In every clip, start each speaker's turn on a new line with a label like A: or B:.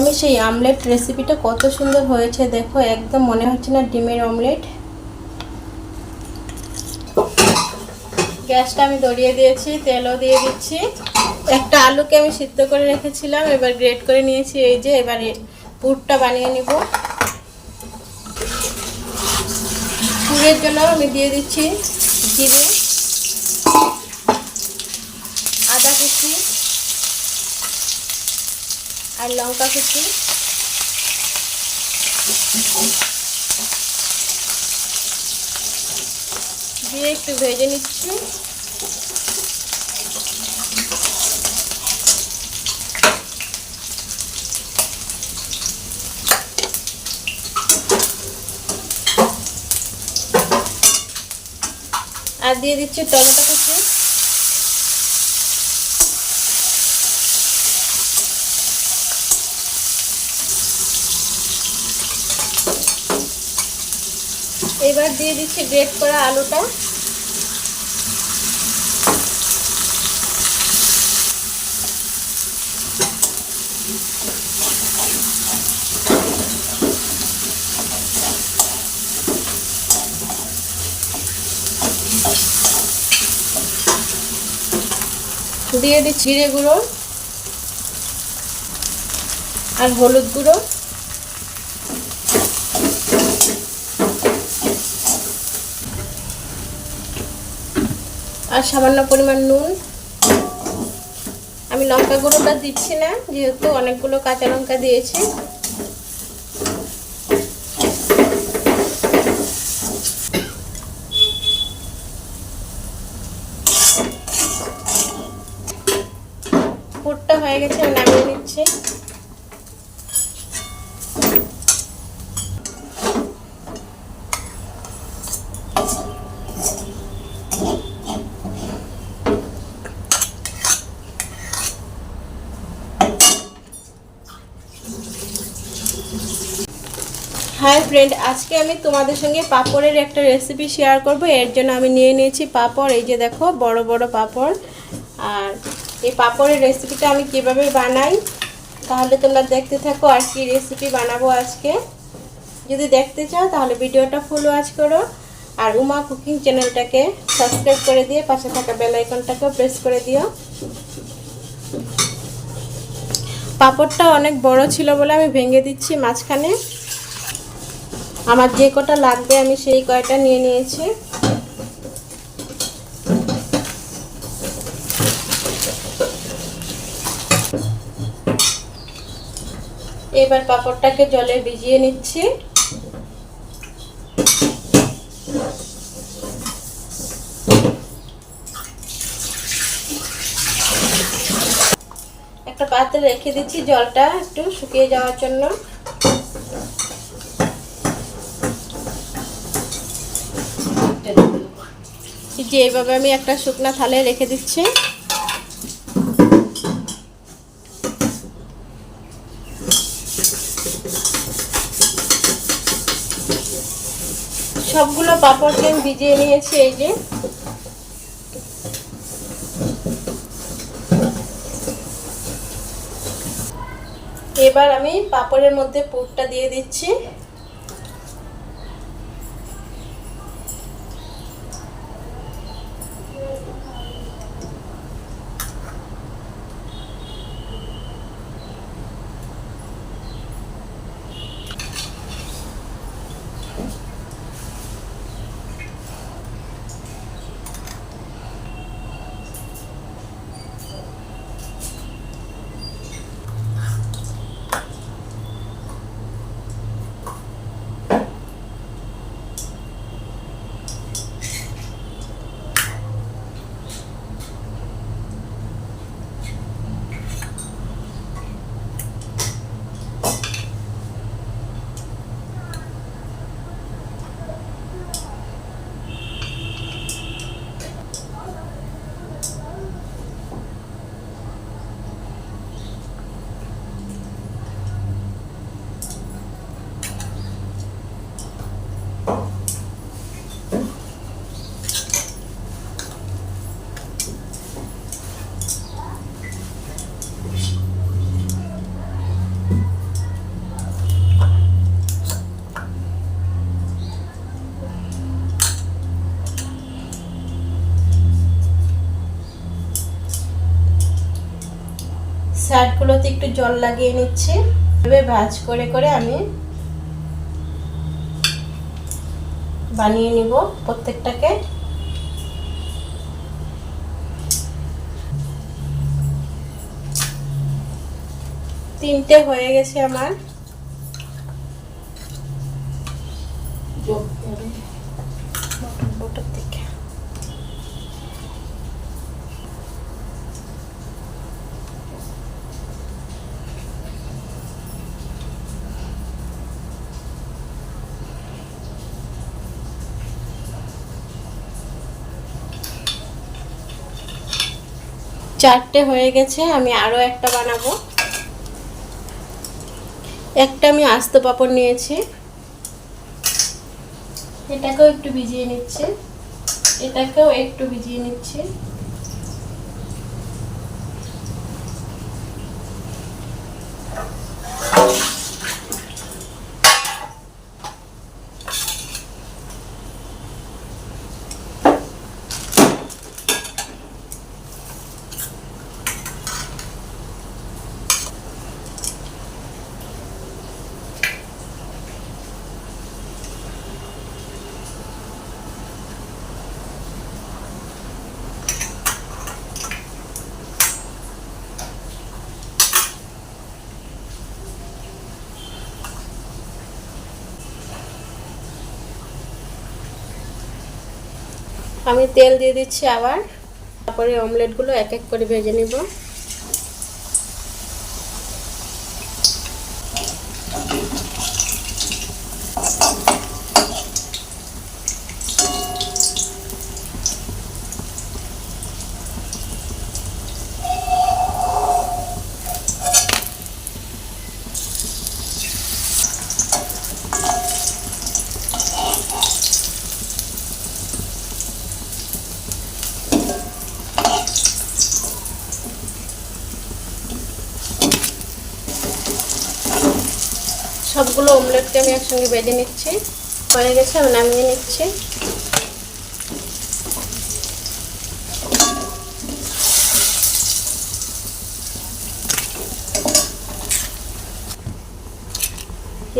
A: নিরামিষ এই আমলেট রেসিপিটা কত সুন্দর হয়েছে দেখো, একদম মনে হচ্ছে না ডিমের অমলেট। গ্যাসটা আমি ধরিয়ে দিয়েছি, তেলও দিয়ে দিচ্ছি। একটা আলুকে আমি সিদ্ধ করে রেখেছিলাম, এবার গ্রেট করে নিয়েছি। এই যে এবারে পুরটা বানিয়ে নিব। পুরের জন্য আমি দিয়ে দিচ্ছি জিরে, আদা কুচি আর লঙ্কা কুচি, দিয়ে একটু ভেজে নিচ্ছি। আর দিয়ে দিচ্ছি টমেটো কুচি। এবার দিয়ে দিচ্ছি গ্রেট করা আলুটা। দিয়ে দিচ্ছি জিরে গুঁড়ো আর হলুদ গুঁড়ো, আর সামান্য পরিমাণ নুন। আমি লঙ্কা গুঁড়োটা দিচ্ছি না, যেহেতু অনেকগুলো কাঁচা লঙ্কা দিয়েছি। পুরটা হয়ে গেছে, আমি নামিয়ে নিচ্ছি। হাই ফ্রেন্ড, আজকে আমি তোমাদের সঙ্গে পাপড়ের একটা রেসিপি শেয়ার করব। এর জন্য আমি নিয়ে নিয়েছি পাপড়। এই যে দেখো, বড় বড় পাপড়। আর এই পাপড়ের রেসিপিটা আমি কিভাবে বানাই তাহলে তোমরা দেখতে থাকো, আর কি রেসিপি বানাবো আজকে। যদি দেখতে চাও তাহলে ভিডিওটা ফুল ওয়াচ করো, আর উমা কুকিং চ্যানেলটাকে সাবস্ক্রাইব করে দিয়ে পাশে থাকা বেল আইকনটাকেও প্রেস করে দিও। পাপড়টা অনেক বড় ছিল বলে আমি ভেঙে দিচ্ছি মাঝখানে। আমার যে কটা লাগবে আমি সেই কয়টা নিয়ে নিয়েছি। এবার পাপড়টাকে জলে ভিজিয়ে নিচ্ছি। একটা পাত্রে রেখে দিচ্ছি জলটা একটু শুকিয়ে যাওয়ার জন্য। যে এইভাবে আমি একটা শুকনা থালায় রেখে দিচ্ছি। সবগুলো পাপড়কে আমি ভিজিয়ে নিয়েছি। এই যে এবার আমি পাপড়ের মধ্যে পুরটা দিয়ে দিচ্ছি। সাইডগুলোতে একটু জল লাগিয়ে নিচ্ছি। এভাবে ভাঁজ করে করে আমি বানিয়ে নিব প্রত্যেকটাকে। তিনটে হয়ে গেছে আমার। থেকে চারটে হয়ে গেছে। আমি আরো একটা বানাবো। একটা আমি আস্ত পাপড় নিয়েছি, এটাকেও একটু ভিজিয়ে নিচ্ছি, এটাকেও একটু ভিজিয়ে নিচ্ছি। আমি তেল দিয়ে দিচ্ছি আবার। তারপরে অমলেটগুলো এক এক করে ভেজে নিব। সবগুলো অমলেটকে আমি একসঙ্গে ভেজে নিচ্ছি। হয়ে গেছে, আমি নামিয়ে নিচ্ছি।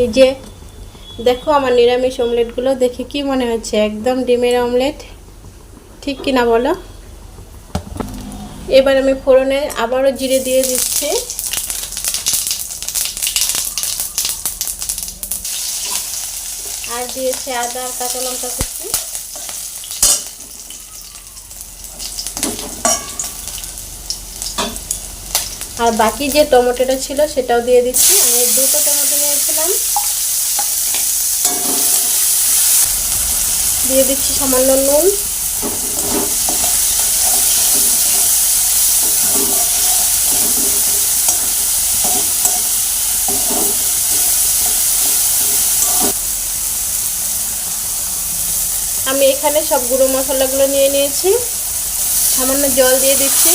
A: এই যে দেখো আমার নিরামিষ অমলেটগুলো দেখে কি মনে হচ্ছে? একদম ডিমের অমলেট, ঠিক কিনা বলো? এবার আমি ফোড়নে আবারও জিরে দিয়ে দিচ্ছি। আর দিয়েছি আদা আর কাঁচা লঙ্কা কুচি। আর বাকি যে টমেটোটা ছিল সেটাও দিয়ে দিচ্ছি। আমি দুটো টমেটো নিয়েছিলাম। দিয়ে দিচ্ছি সামান্য নুন। আমি এখানে সব গুঁড়ো মশলাগুলো নিয়ে নিয়েছি। সামান্য জল দিয়ে দিচ্ছি।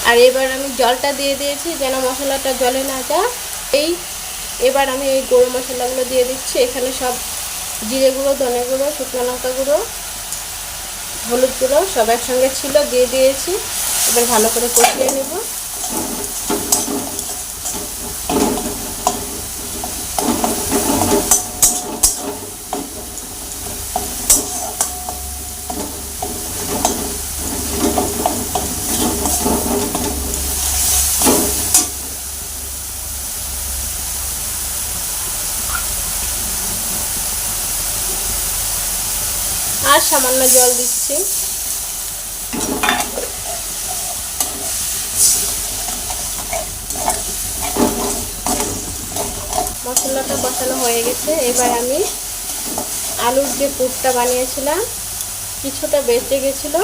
A: আর এবার আমি জলটা দিয়ে দিয়েছি যেন মশলাটা জলে না যায়। এবার আমি এই গুঁড়ো মশলাগুলো দিয়ে দিচ্ছি। এখানে সব জিরে গুঁড়ো, ধনে গুঁড়ো, শুকনো লঙ্কা গুঁড়ো, হলুদ গুঁড়ো সব একসঙ্গে ছিল, দিয়ে দিয়েছি। এবার ভালো করে কষিয়ে নেব। আর সামান্য জল দিচ্ছি। মশলাটা কষানো হয়ে গেছে। এবার আমি আলুর যে পুরটা বানিয়েছিলাম, কিছুটা বেঁচে গেছিলো,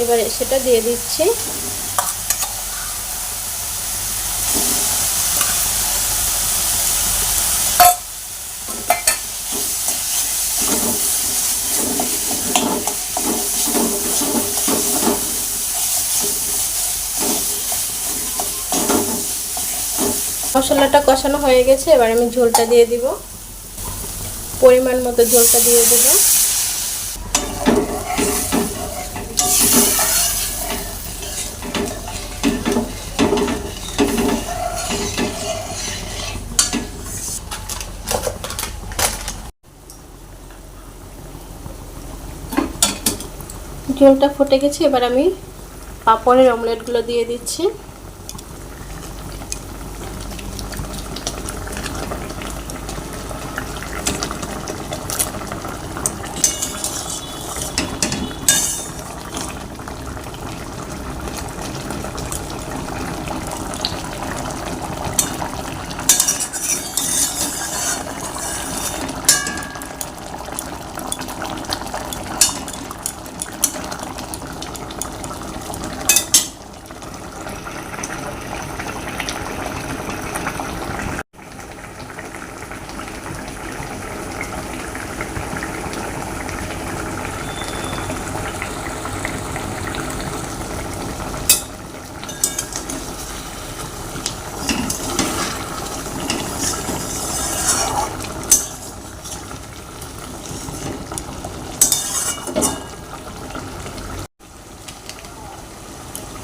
A: এবারে সেটা দিয়ে দিচ্ছি। মশলাটা কষানো হয়ে গেছে, এবার আমি ঝোলটা দিয়ে দিব, পরিমাণ মতো ঝোলটা দিয়ে দেব। ঝোলটা ফুটে গেছে, এবার আমি পাপড়ের অমলেটগুলো দিয়ে দিচ্ছি।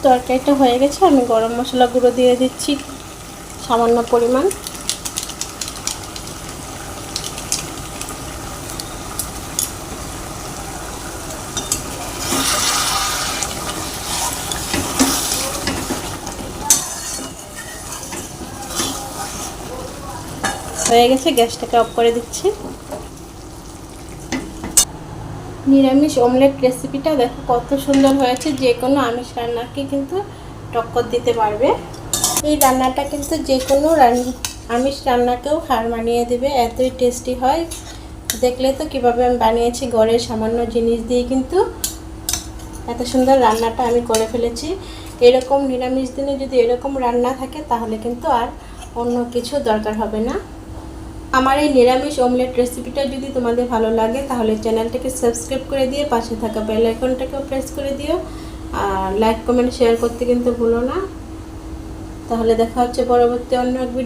A: তরকারিটা হয়ে গেছে, আমি গরম মশলা গুঁড়ো দিয়ে দিচ্ছি সামান্য পরিমাণ। হয়ে গেছে, গ্যাসটাকে অফ করে দিচ্ছি। নিরামিষ অমলেট রেসিপিটা দেখো কত সুন্দর হয়েছে, যে কোনো আমিষ রান্নাকে কিন্তু টক্কর দিতে পারবে। এই রান্নাটা কিন্তু যে কোনো আমিষ রান্নাকেও হার মানিয়ে দেবে, এতই টেস্টি হয়। দেখলে তো কিভাবে আমি বানিয়েছি, ঘরের সামান্য জিনিস দিয়ে কিন্তু এত সুন্দর রান্নাটা আমি করে ফেলেছি। এরকম নিরামিষ দিনে যদি এরকম রান্না থাকে তাহলে কিন্তু আর অন্য কিছু দরকার হবে না। আমার এই নিরামিষ অমলেট রেসিপিটা যদি তোমাদের ভালো লাগে তাহলে চ্যানেলটাকে সাবস্ক্রাইব করে দিয়ে পাশে থাকা বেল আইকনটাকেও প্রেস করে দিও, আর লাইক কমেন্ট শেয়ার করতে কিন্তু ভুলো না। তাহলে দেখা হচ্ছে পরবর্তী অন্য এক ভিডিও।